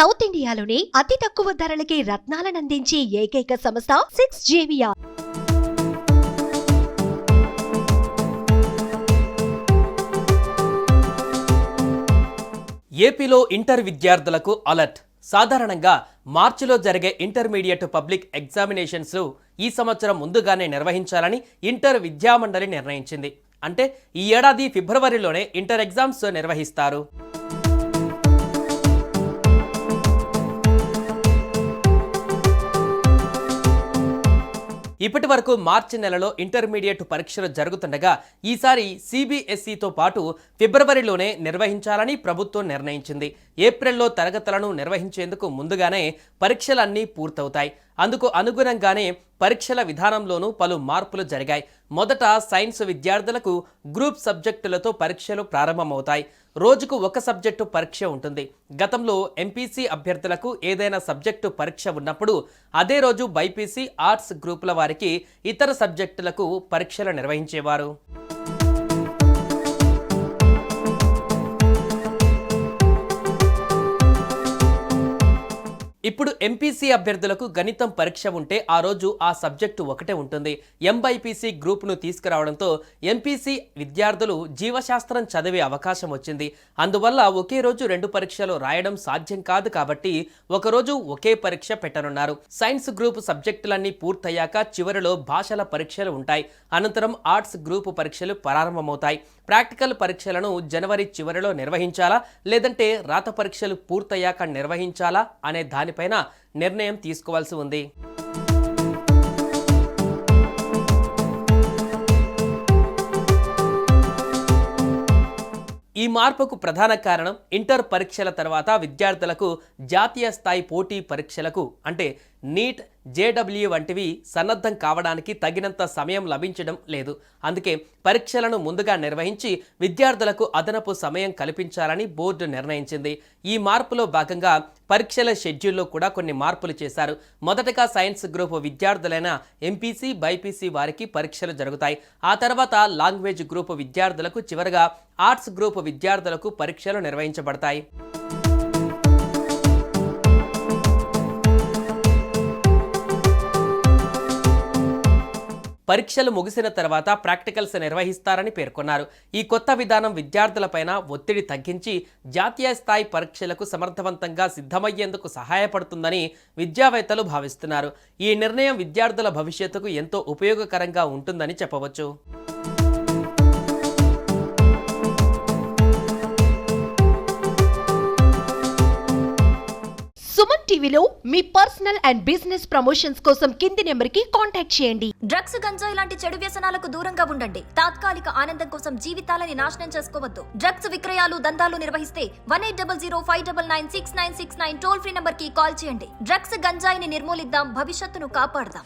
South ఇండియాలోనే అతి తక్కువ ధరలకి రత్నాలనందించే ఏకైక సంస్థ 6JVR. ఏపీలో ఇంటర్ విద్యార్థులకు అలర్ట్. సాధారణంగా మార్చిలో జరిగే ఇంటర్మీడియట్ పబ్లిక్ ఎగ్జామినేషన్స్ ఈ సంవత్సరం ముందుగానే నిర్వహించాలని ఇంటర్ విద్యామండలి నిర్ణయించింది. అంటే ఈ ఏడాది ఫిబ్రవరిలోనే ఇంటర్ ఎగ్జామ్స్ నిర్వహిస్తారు. ఇప్పటి వరకు మార్చి నెలలో ఇంటర్మీడియట్ పరీక్షలు జరుగుతుండగా ఈసారి సిబిఎస్ఈతో పాటు ఫిబ్రవరిలోనే నిర్వహించాలని ప్రభుత్వం నిర్ణయించింది. ఏప్రిల్లో తరగతులను నిర్వహించేందుకు ముందుగానే పరీక్షలన్నీ పూర్తవుతాయి. అందుకు అనుగుణంగానే పరీక్షల విధానంలోనూ పలు మార్పులు జరిగాయి. మొదట సైన్స్ విద్యార్థులకు గ్రూప్ సబ్జెక్టులతో పరీక్షలు ప్రారంభమవుతాయి. రోజుకు ఒక సబ్జెక్టు పరీక్ష ఉంటుంది. గతంలో ఎంపీసీ అభ్యర్థులకు ఏదైనా సబ్జెక్టు పరీక్ష ఉన్నప్పుడు అదే రోజు బైపీసీ, ఆర్ట్స్ గ్రూపుల వారికి ఇతర సబ్జెక్టులకు పరీక్షలు నిర్వహించేవారు. ఇప్పుడు ఎంపీసీ అభ్యర్థులకు గణితం పరీక్ష ఉంటే ఆ రోజు ఆ సబ్జెక్టు ఒకటే ఉంటుంది. ఎంబైపీసీ గ్రూప్ను తీసుకురావడంతో ఎంపీసీ విద్యార్థులు జీవశాస్త్రం చదివే అవకాశం వచ్చింది. అందువల్ల ఒకే రోజు రెండు పరీక్షలు రాయడం సాధ్యం కాదు కాబట్టి ఒకరోజు ఒకే పరీక్ష పెట్టనున్నారు. సైన్స్ గ్రూప్ సబ్జెక్టులన్నీ పూర్తయ్యాక చివరిలో భాషల పరీక్షలు ఉంటాయి. అనంతరం ఆర్ట్స్ గ్రూప్ పరీక్షలు ప్రారంభమవుతాయి. ప్రాక్టికల్ పరీక్షలను జనవరి చివరిలో నిర్వహించాలా లేదంటే రాత పరీక్షలు పూర్తయ్యాక నిర్వహించాలా అనే దానిపైన నిర్ణయం తీసుకోవాల్సి ఉంది. ఈ మార్పుకు ప్రధాన కారణం ఇంటర్ పరీక్షల తర్వాత విద్యార్థులకు జాతీయ స్థాయి పోటీ పరీక్షలకు అంటే నీట్, జేడబ్ల్యూ వంటివి సన్నద్ధం కావడానికి తగినంత సమయం లభించడం లేదు. అందుకే పరీక్షలను ముందుగా నిర్వహించి విద్యార్థులకు అదనపు సమయం కల్పించాలని బోర్డు నిర్ణయించింది. ఈ మార్పులో భాగంగా పరీక్షల షెడ్యూల్లో కూడా కొన్ని మార్పులు చేశారు. మొదటగా సైన్స్ గ్రూప్ విద్యార్థులైన ఎంపీసీ, బైపీసీ వారికి పరీక్షలు జరుగుతాయి. ఆ తర్వాత లాంగ్వేజ్ గ్రూప్ విద్యార్థులకు, చివరగా ఆర్ట్స్ గ్రూప్ విద్యార్థులకు పరీక్షలు నిర్వహించబడతాయి. పరీక్షలు ముగిసిన తర్వాత ప్రాక్టికల్స్ నిర్వహిస్తారని పేర్కొన్నారు. ఈ కొత్త విధానం విద్యార్థులపైన ఒత్తిడి తగ్గించి జాతీయ స్థాయి పరీక్షలకు సమర్థవంతంగా సిద్ధమయ్యేందుకు సహాయపడుతుందని విద్యావేత్తలు భావిస్తున్నారు. ఈ నిర్ణయం విద్యార్థుల భవిష్యత్తుకు ఎంతో ఉపయోగకరంగా ఉంటుందని చెప్పవచ్చు. సుమన్ టీవీలో మీ పర్సనల్ అండ్ బిజినెస్ ప్రమోషన్స్ కోసం కింది నెంబర్కి కాంటాక్ట్ చేయండి. డ్రగ్స్, గంజాయి లాంటి చెడు వ్యసనాలకు దూరంగా ఉండండి. తాత్కాలిక ఆనందం కోసం జీవితాలని నాశనం చేసుకోవద్దు. డ్రగ్స్ విక్రయాలు, దందాలు నిర్వహిస్తే 1800-599-6969 టోల్ ఫ్రీ నంబర్ కి కాల్ చేయండి. డ్రగ్స్, గంజాయిని నిర్మూలిద్దాం, భవిష్యత్తును కాపాడదాం.